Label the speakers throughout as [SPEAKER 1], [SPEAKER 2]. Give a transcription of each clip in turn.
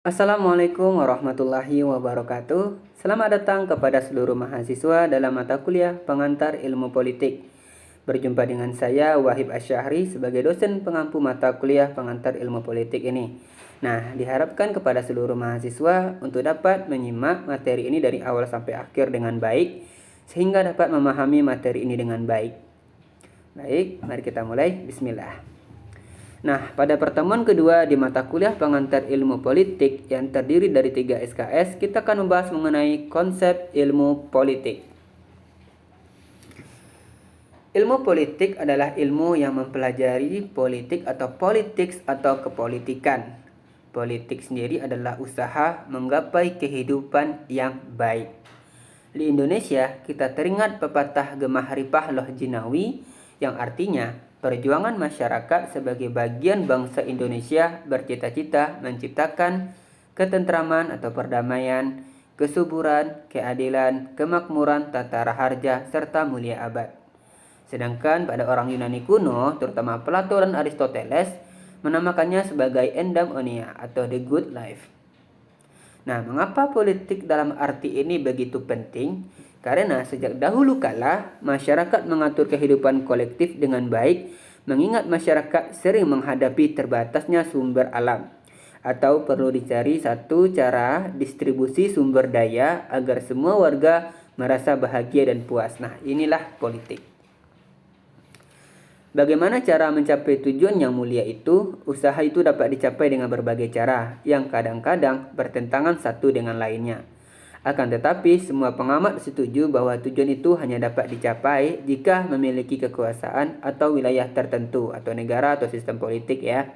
[SPEAKER 1] Assalamualaikum warahmatullahi wabarakatuh. Selamat datang kepada seluruh mahasiswa dalam mata kuliah Pengantar Ilmu Politik. Berjumpa dengan saya Wahib Asyahri sebagai dosen pengampu mata kuliah Pengantar Ilmu Politik ini. Nah, diharapkan kepada seluruh mahasiswa untuk dapat menyimak materi ini dari awal sampai akhir dengan baik, sehingga dapat memahami materi ini dengan baik. Baik, mari kita mulai. Bismillah. Nah, pada pertemuan kedua di mata kuliah Pengantar Ilmu Politik yang terdiri dari 3 SKS, kita akan membahas mengenai konsep ilmu politik. Ilmu politik adalah ilmu yang mempelajari politik atau politics atau kepolitikan. Politik sendiri adalah usaha menggapai kehidupan yang baik. Di Indonesia, kita teringat pepatah Gemah Ripah Loh Jinawi yang artinya perjuangan masyarakat sebagai bagian bangsa Indonesia bercita-cita menciptakan ketentraman atau perdamaian, kesuburan, keadilan, kemakmuran, tata raharja, serta mulia abad. Sedangkan pada orang Yunani kuno, terutama Plato dan Aristoteles, menamakannya sebagai eudaimonia atau the good life. Nah, mengapa politik dalam arti ini begitu penting? Karena sejak dahulu kala, masyarakat mengatur kehidupan kolektif dengan baik, mengingat masyarakat sering menghadapi terbatasnya sumber alam. Atau perlu dicari satu cara distribusi sumber daya agar semua warga merasa bahagia dan puas. Nah, inilah politik. Bagaimana cara mencapai tujuan yang mulia itu? Usaha itu dapat dicapai dengan berbagai cara yang kadang-kadang bertentangan satu dengan lainnya. Akan tetapi, semua pengamat setuju bahwa tujuan itu hanya dapat dicapai jika memiliki kekuasaan atau wilayah tertentu atau negara atau sistem politik ya.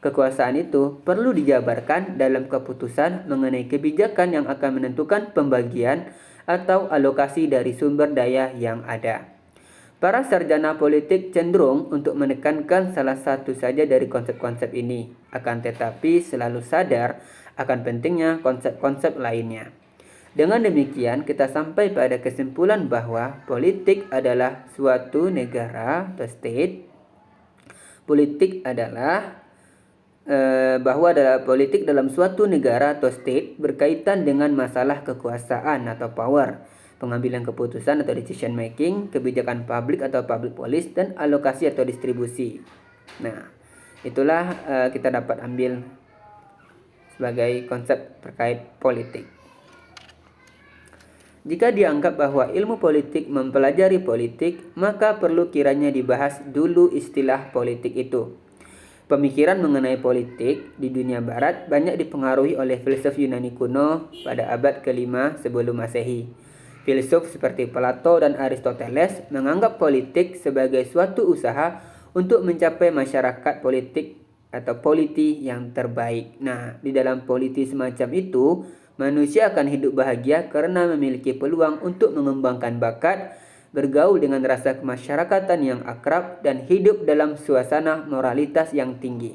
[SPEAKER 1] Kekuasaan itu perlu dijabarkan dalam keputusan mengenai kebijakan yang akan menentukan pembagian atau alokasi dari sumber daya yang ada. Para sarjana politik cenderung untuk menekankan salah satu saja dari konsep-konsep ini, akan tetapi selalu sadar akan pentingnya konsep-konsep lainnya. Dengan demikian, kita sampai pada kesimpulan bahwa politik adalah suatu negara atau state. Politik adalah politik dalam suatu negara atau state berkaitan dengan masalah kekuasaan atau power, pengambilan keputusan atau decision making, kebijakan publik atau public policy, dan alokasi atau distribusi. Nah, itulah kita dapat ambil sebagai konsep terkait politik. Jika dianggap bahwa ilmu politik mempelajari politik, maka perlu kiranya dibahas dulu istilah politik itu. Pemikiran mengenai politik di dunia barat banyak dipengaruhi oleh filsuf Yunani kuno pada abad ke-5 sebelum Masehi. Filsuf seperti Plato dan Aristoteles menganggap politik sebagai suatu usaha untuk mencapai masyarakat politik atau politi yang terbaik. Nah, di dalam politi semacam itu, manusia akan hidup bahagia karena memiliki peluang untuk mengembangkan bakat, bergaul dengan rasa kemasyarakatan yang akrab, dan hidup dalam suasana moralitas yang tinggi.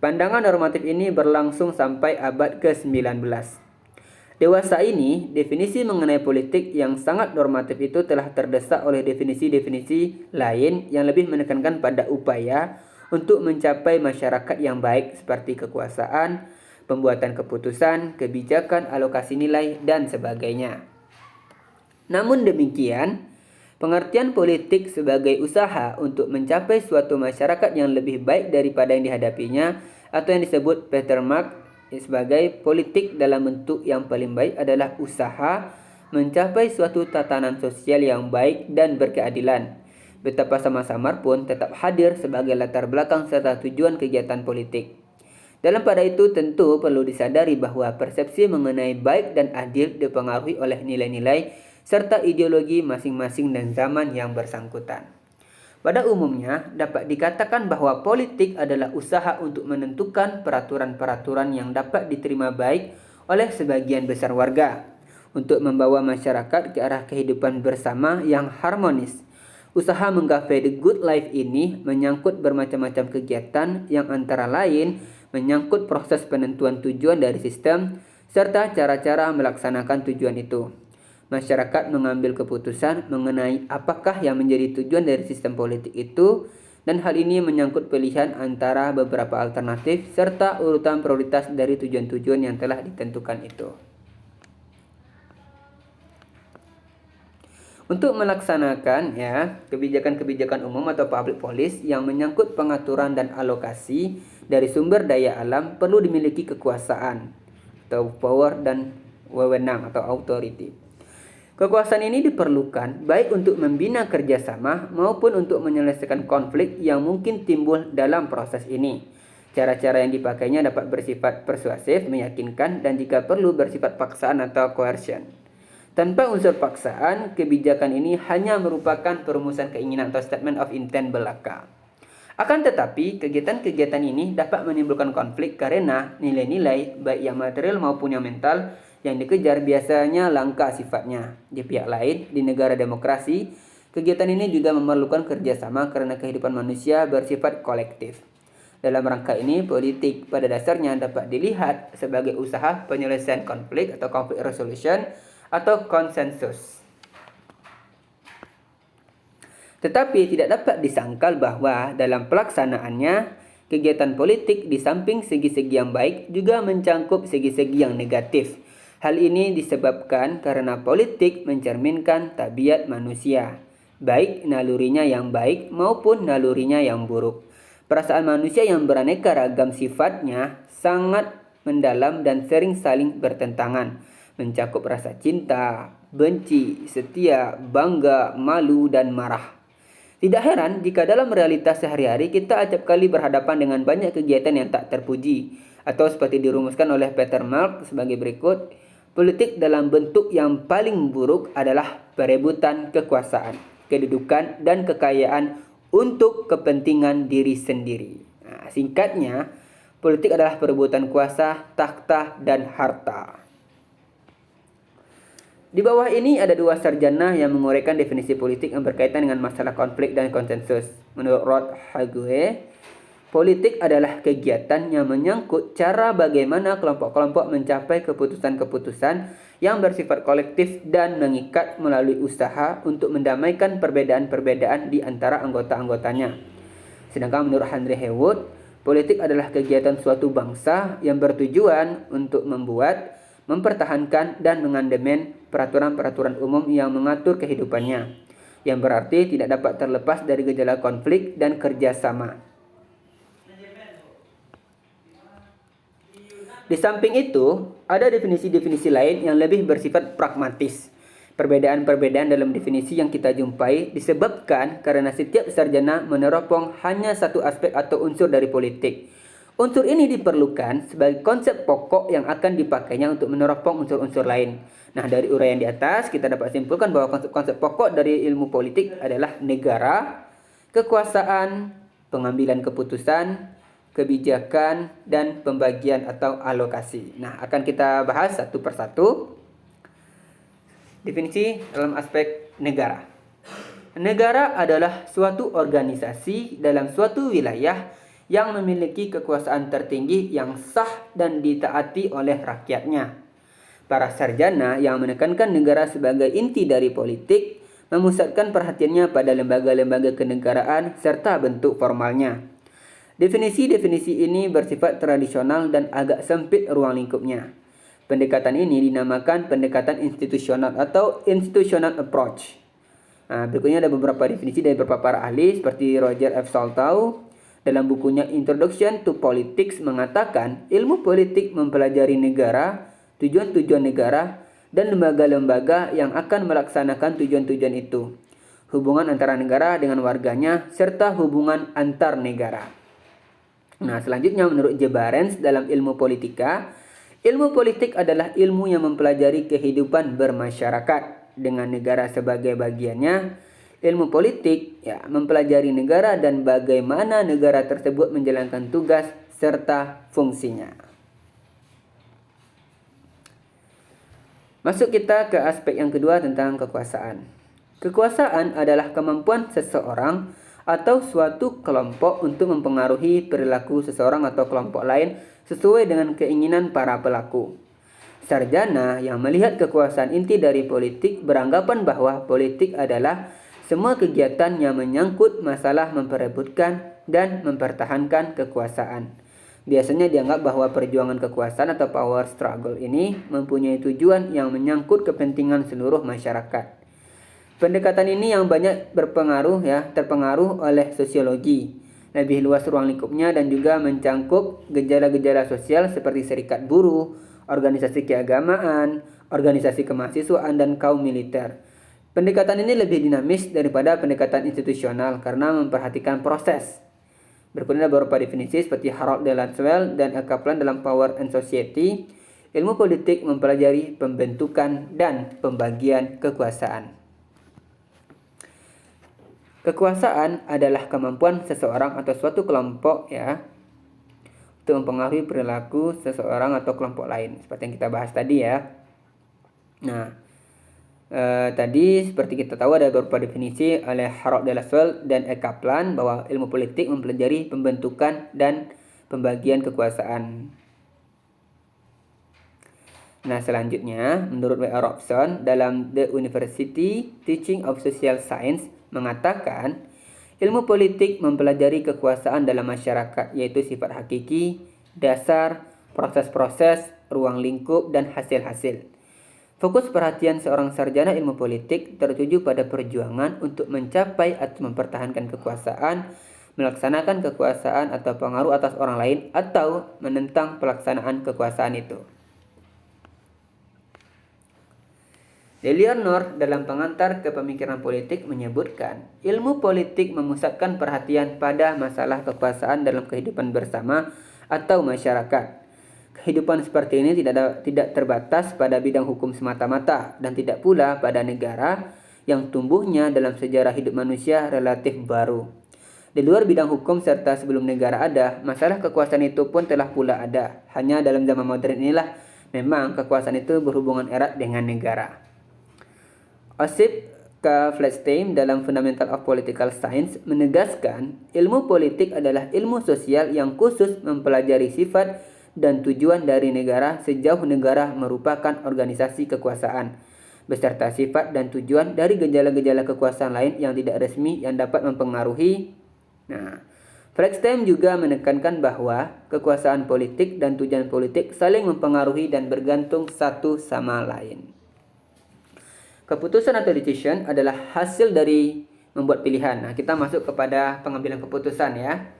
[SPEAKER 1] Pandangan normatif ini berlangsung sampai abad ke-19. Dewasa ini, definisi mengenai politik yang sangat normatif itu telah terdesak oleh definisi-definisi lain yang lebih menekankan pada upaya untuk mencapai masyarakat yang baik seperti kekuasaan, pembuatan keputusan, kebijakan, alokasi nilai, dan sebagainya. Namun demikian, pengertian politik sebagai usaha untuk mencapai suatu masyarakat yang lebih baik daripada yang dihadapinya atau yang disebut Peter Mark sebagai politik dalam bentuk yang paling baik adalah usaha mencapai suatu tatanan sosial yang baik dan berkeadilan. Betapa samar-samar pun tetap hadir sebagai latar belakang serta tujuan kegiatan politik. Dalam pada itu tentu perlu disadari bahwa persepsi mengenai baik dan adil dipengaruhi oleh nilai-nilai serta ideologi masing-masing dan zaman yang bersangkutan. Pada umumnya, dapat dikatakan bahwa politik adalah usaha untuk menentukan peraturan-peraturan yang dapat diterima baik oleh sebagian besar warga untuk membawa masyarakat ke arah kehidupan bersama yang harmonis. Usaha menggapai the good life ini menyangkut bermacam-macam kegiatan yang antara lain menyangkut proses penentuan tujuan dari sistem serta cara-cara melaksanakan tujuan itu. Masyarakat mengambil keputusan mengenai apakah yang menjadi tujuan dari sistem politik itu, dan hal ini menyangkut pilihan antara beberapa alternatif serta urutan prioritas dari tujuan-tujuan yang telah ditentukan itu. Untuk melaksanakan kebijakan-kebijakan umum atau public policy yang menyangkut pengaturan dan alokasi dari sumber daya alam perlu dimiliki kekuasaan atau power dan wewenang atau authority. Kekuasaan ini diperlukan baik untuk membina kerjasama maupun untuk menyelesaikan konflik yang mungkin timbul dalam proses ini. Cara-cara yang dipakainya dapat bersifat persuasif, meyakinkan, dan jika perlu bersifat paksaan atau coercion. Tanpa unsur paksaan, kebijakan ini hanya merupakan perumusan keinginan atau statement of intent belaka. Akan tetapi, kegiatan-kegiatan ini dapat menimbulkan konflik karena nilai-nilai baik yang material maupun yang mental yang dikejar biasanya langka sifatnya. Di pihak lain, di negara demokrasi, kegiatan ini juga memerlukan kerjasama karena kehidupan manusia bersifat kolektif. Dalam rangka ini, politik pada dasarnya dapat dilihat sebagai usaha penyelesaian konflik atau conflict resolution atau konsensus. Tetapi tidak dapat disangkal bahwa dalam pelaksanaannya, kegiatan politik di samping segi-segi yang baik juga mencangkup segi-segi yang negatif. Hal ini disebabkan karena politik mencerminkan tabiat manusia, baik nalurinya yang baik maupun nalurinya yang buruk. Perasaan manusia yang beraneka ragam sifatnya sangat mendalam dan sering saling bertentangan, mencakup rasa cinta, benci, setia, bangga, malu, dan marah. Tidak heran jika dalam realitas sehari-hari kita acap kali berhadapan dengan banyak kegiatan yang tak terpuji, atau seperti dirumuskan oleh Peter Malk sebagai berikut, politik dalam bentuk yang paling buruk adalah perebutan kekuasaan, kedudukan, dan kekayaan untuk kepentingan diri sendiri. Singkatnya, politik adalah perebutan kuasa, takhta, dan harta. Di bawah ini ada dua sarjana yang menguraikan definisi politik yang berkaitan dengan masalah konflik dan konsensus. Menurut Rod Hague, politik adalah kegiatan yang menyangkut cara bagaimana kelompok-kelompok mencapai keputusan-keputusan yang bersifat kolektif dan mengikat melalui usaha untuk mendamaikan perbedaan-perbedaan di antara anggota-anggotanya. Sedangkan menurut Henry Heywood, politik adalah kegiatan suatu bangsa yang bertujuan untuk membuat, mempertahankan, dan mengamandemen peraturan-peraturan umum yang mengatur kehidupannya, yang berarti tidak dapat terlepas dari gejala konflik dan kerjasama. Di samping itu, ada definisi-definisi lain yang lebih bersifat pragmatis. Perbedaan-perbedaan dalam definisi yang kita jumpai disebabkan karena setiap sarjana meneropong hanya satu aspek atau unsur dari politik. Unsur ini diperlukan sebagai konsep pokok yang akan dipakainya untuk meneropong unsur-unsur lain. Nah, dari uraian di atas kita dapat simpulkan bahwa konsep-konsep pokok dari ilmu politik adalah negara, kekuasaan, pengambilan keputusan, kebijakan, dan pembagian atau alokasi. Nah, akan kita bahas satu persatu. Definisi dalam aspek negara. Negara adalah suatu organisasi dalam suatu wilayah yang memiliki kekuasaan tertinggi yang sah dan ditaati oleh rakyatnya. Para sarjana yang menekankan negara sebagai inti dari politik memusatkan perhatiannya pada lembaga-lembaga kenegaraan serta bentuk formalnya. Definisi-definisi ini bersifat tradisional dan agak sempit ruang lingkupnya. Pendekatan ini dinamakan pendekatan institusional atau institutional approach. Berikutnya ada beberapa definisi dari beberapa para ahli seperti Roger F. Saltau. Dalam bukunya Introduction to Politics mengatakan ilmu politik mempelajari negara, tujuan-tujuan negara, dan lembaga-lembaga yang akan melaksanakan tujuan-tujuan itu, hubungan antara negara dengan warganya, serta hubungan antar negara. Nah, selanjutnya menurut J. Barents dalam ilmu politika, ilmu politik adalah ilmu yang mempelajari kehidupan bermasyarakat dengan negara sebagai bagiannya. Ilmu politik mempelajari negara dan bagaimana negara tersebut menjalankan tugas serta fungsinya. Masuk kita ke aspek yang kedua tentang kekuasaan. Kekuasaan adalah kemampuan seseorang atau suatu kelompok untuk mempengaruhi perilaku seseorang atau kelompok lain sesuai dengan keinginan para pelaku. Sarjana yang melihat kekuasaan inti dari politik beranggapan bahwa politik adalah semua kegiatan yang menyangkut masalah memperebutkan dan mempertahankan kekuasaan. Biasanya dianggap bahwa perjuangan kekuasaan atau power struggle ini mempunyai tujuan yang menyangkut kepentingan seluruh masyarakat. Pendekatan ini yang banyak terpengaruh oleh sosiologi, lebih luas ruang lingkupnya dan juga mencangkup gejala-gejala sosial seperti serikat buruh, organisasi keagamaan, organisasi kemahasiswaan, dan kaum militer. Pendekatan ini lebih dinamis daripada pendekatan institusional karena memperhatikan proses. Berikut ada beberapa definisi seperti Harold de Lancel dan A. Kaplan dalam Power and Society. Ilmu politik mempelajari pembentukan dan pembagian kekuasaan. Kekuasaan adalah kemampuan seseorang atau suatu kelompok untuk mempengaruhi perilaku seseorang atau kelompok lain, seperti yang kita bahas tadi ya. Nah, tadi seperti kita tahu ada beberapa definisi oleh Harold de Lancel dan A. Kaplan bahwa ilmu politik mempelajari pembentukan dan pembagian kekuasaan. Nah, selanjutnya menurut W.A. Robson dalam The University Teaching of Social Science mengatakan ilmu politik mempelajari kekuasaan dalam masyarakat, yaitu sifat hakiki, dasar, proses-proses, ruang lingkup, dan hasil-hasil. Fokus perhatian seorang sarjana ilmu politik tertuju pada perjuangan untuk mencapai atau mempertahankan kekuasaan, melaksanakan kekuasaan atau pengaruh atas orang lain, atau menentang pelaksanaan kekuasaan itu. Eleanor dalam Pengantar ke Pemikiran Politik menyebutkan, ilmu politik memusatkan perhatian pada masalah kekuasaan dalam kehidupan bersama atau masyarakat. Kehidupan seperti ini tidak terbatas pada bidang hukum semata-mata dan tidak pula pada negara yang tumbuhnya dalam sejarah hidup manusia relatif baru. Di luar bidang hukum serta sebelum negara ada, masalah kekuasaan itu pun telah pula ada. Hanya dalam zaman modern inilah memang kekuasaan itu berhubungan erat dengan negara. Osip K. Flechteim dalam Fundamental of Political Science menegaskan ilmu politik adalah ilmu sosial yang khusus mempelajari sifat dan tujuan dari negara sejauh negara merupakan organisasi kekuasaan, beserta sifat dan tujuan dari gejala-gejala kekuasaan lain yang tidak resmi yang dapat mempengaruhi. Flechteim juga menekankan bahwa kekuasaan politik dan tujuan politik saling mempengaruhi dan bergantung satu sama lain. Keputusan atau decision adalah hasil dari membuat pilihan. Nah, kita masuk kepada pengambilan keputusan ya.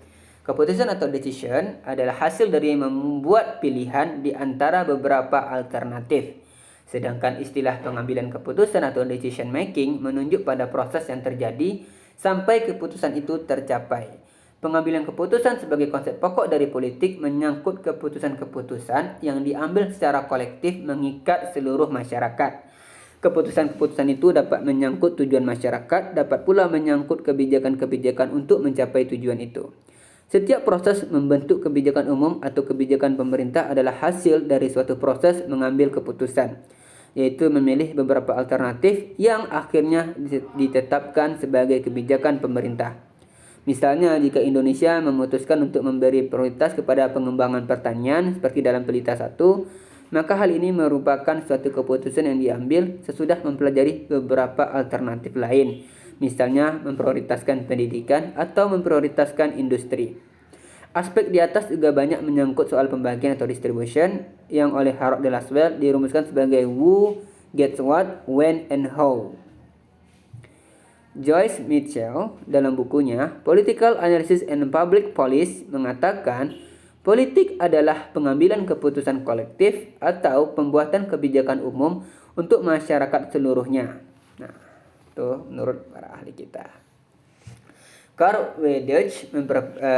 [SPEAKER 1] Keputusan atau decision adalah hasil dari membuat pilihan di antara beberapa alternatif. Sedangkan istilah pengambilan keputusan atau decision making menunjuk pada proses yang terjadi sampai keputusan itu tercapai. Pengambilan keputusan sebagai konsep pokok dari politik menyangkut keputusan-keputusan yang diambil secara kolektif mengikat seluruh masyarakat. Keputusan-keputusan itu dapat menyangkut tujuan masyarakat, dapat pula menyangkut kebijakan-kebijakan untuk mencapai tujuan itu. Setiap proses membentuk kebijakan umum atau kebijakan pemerintah adalah hasil dari suatu proses mengambil keputusan, yaitu memilih beberapa alternatif yang akhirnya ditetapkan sebagai kebijakan pemerintah. Misalnya, jika Indonesia memutuskan untuk memberi prioritas kepada pengembangan pertanian seperti dalam Pelita 1, maka hal ini merupakan suatu keputusan yang diambil sesudah mempelajari beberapa alternatif lain, misalnya memprioritaskan pendidikan atau memprioritaskan industri. Aspek di atas juga banyak menyangkut soal pembagian atau distribution yang oleh Harold de Lancel dirumuskan sebagai who gets what, when, and how. Joyce Mitchell dalam bukunya Political Analysis and Public Policy mengatakan politik adalah pengambilan keputusan kolektif atau pembuatan kebijakan umum untuk masyarakat seluruhnya. Nah, itu menurut para ahli kita. Carl W. Deutsch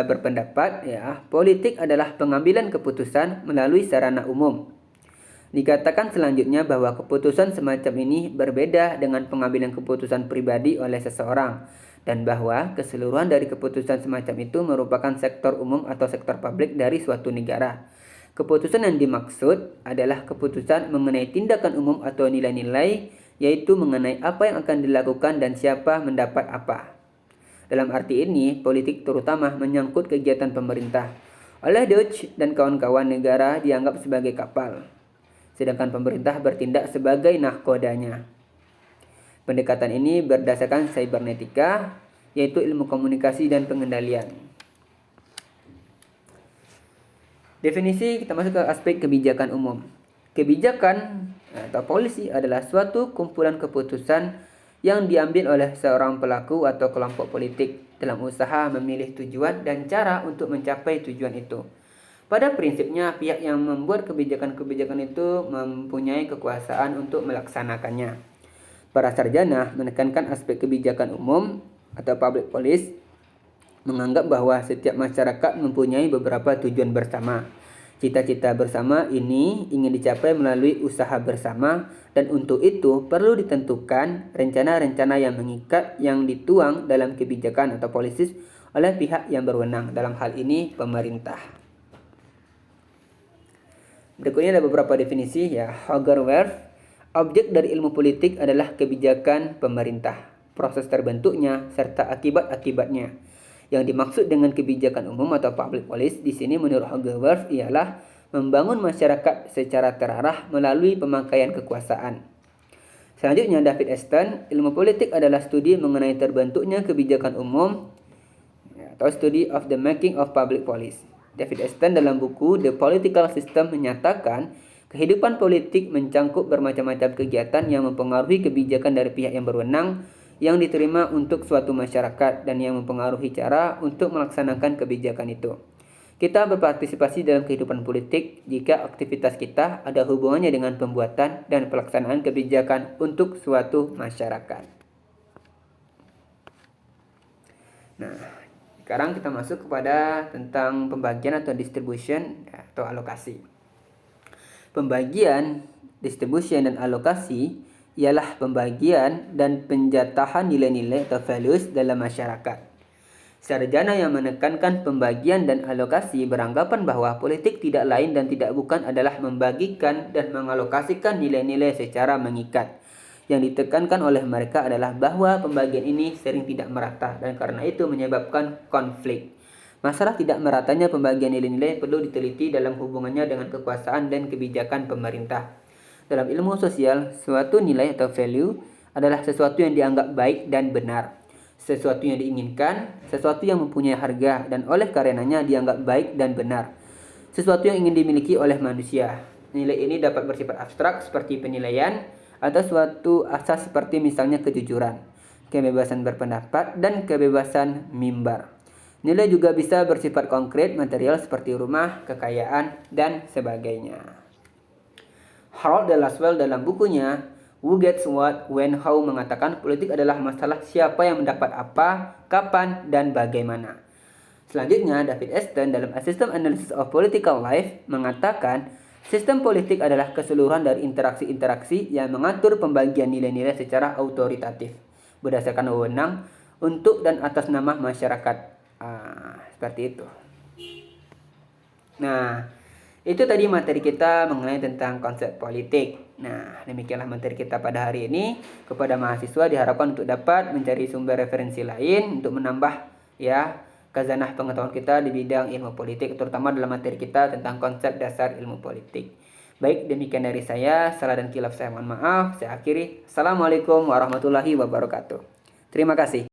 [SPEAKER 1] berpendapat politik adalah pengambilan keputusan melalui sarana umum. Dikatakan selanjutnya bahwa keputusan semacam ini berbeda dengan pengambilan keputusan pribadi oleh seseorang, dan bahwa keseluruhan dari keputusan semacam itu merupakan sektor umum atau sektor publik dari suatu negara. Keputusan yang dimaksud adalah keputusan mengenai tindakan umum atau nilai-nilai, yaitu mengenai apa yang akan dilakukan dan siapa mendapat apa. Dalam arti ini, politik terutama menyangkut kegiatan pemerintah. Oleh Deutsch dan kawan-kawan, negara dianggap sebagai kapal, sedangkan pemerintah bertindak sebagai nahkodanya. Pendekatan ini berdasarkan cybernetika, yaitu ilmu komunikasi dan pengendalian. Definisi, kita masuk ke aspek kebijakan umum. Kebijakan atau polisi adalah suatu kumpulan keputusan yang diambil oleh seorang pelaku atau kelompok politik dalam usaha memilih tujuan dan cara untuk mencapai tujuan itu. Pada prinsipnya, pihak yang membuat kebijakan-kebijakan itu mempunyai kekuasaan untuk melaksanakannya. Para sarjana menekankan aspek kebijakan umum atau public policy, menganggap bahwa setiap masyarakat mempunyai beberapa tujuan bersama. Cita-cita bersama ini ingin dicapai melalui usaha bersama, dan untuk itu perlu ditentukan rencana-rencana yang mengikat yang dituang dalam kebijakan atau policy oleh pihak yang berwenang, dalam hal ini pemerintah. Berikutnya ada beberapa definisi ya. Hogarth, objek dari ilmu politik adalah kebijakan pemerintah, proses terbentuknya, serta akibat-akibatnya. Yang dimaksud dengan kebijakan umum atau public policy di sini menurut Hogarth ialah membangun masyarakat secara terarah melalui pemakaian kekuasaan. Selanjutnya David Aston, ilmu politik adalah studi mengenai terbentuknya kebijakan umum atau study of the making of public policy. David Aston dalam buku The Political System menyatakan kehidupan politik mencangkup bermacam-macam kegiatan yang mempengaruhi kebijakan dari pihak yang berwenang yang diterima untuk suatu masyarakat dan yang mempengaruhi cara untuk melaksanakan kebijakan itu. Kita berpartisipasi dalam kehidupan politik jika aktivitas kita ada hubungannya dengan pembuatan dan pelaksanaan kebijakan untuk suatu masyarakat. Nah, sekarang kita masuk kepada tentang pembagian atau distribution atau alokasi. Pembagian, distribution, dan alokasi ialah pembagian dan penjatahan nilai-nilai atau values dalam masyarakat. Sarjana yang menekankan pembagian dan alokasi beranggapan bahwa politik tidak lain dan tidak bukan adalah membagikan dan mengalokasikan nilai-nilai secara mengikat. Yang ditekankan oleh mereka adalah bahwa pembagian ini sering tidak merata dan karena itu menyebabkan konflik. Masalah tidak meratanya pembagian nilai-nilai perlu diteliti dalam hubungannya dengan kekuasaan dan kebijakan pemerintah. Dalam ilmu sosial, suatu nilai atau value adalah sesuatu yang dianggap baik dan benar, sesuatu yang diinginkan, sesuatu yang mempunyai harga dan oleh karenanya dianggap baik dan benar, sesuatu yang ingin dimiliki oleh manusia. Nilai ini dapat bersifat abstrak seperti penilaian atau suatu asas seperti misalnya kejujuran, kebebasan berpendapat, dan kebebasan mimbar. Nilai juga bisa bersifat konkret material seperti rumah, kekayaan, dan sebagainya. Harold de Laswell dalam bukunya Who Gets What, When, How mengatakan politik adalah masalah siapa yang mendapat apa, kapan, dan bagaimana. Selanjutnya, David Aston dalam A System Analysis of Political Life mengatakan sistem politik adalah keseluruhan dari interaksi-interaksi yang mengatur pembagian nilai-nilai secara autoritatif berdasarkan wewenang untuk dan atas nama masyarakat. Seperti itu. Nah, itu tadi materi kita mengenai tentang konsep politik. Nah, demikianlah materi kita pada hari ini. Kepada mahasiswa diharapkan untuk dapat mencari sumber referensi lain untuk menambah ya khazanah pengetahuan kita di bidang ilmu politik, terutama dalam materi kita tentang konsep dasar ilmu politik. Baik, demikian dari saya. Salah dan khilaf saya mohon maaf. Saya akhiri. Assalamualaikum warahmatullahi wabarakatuh. Terima kasih.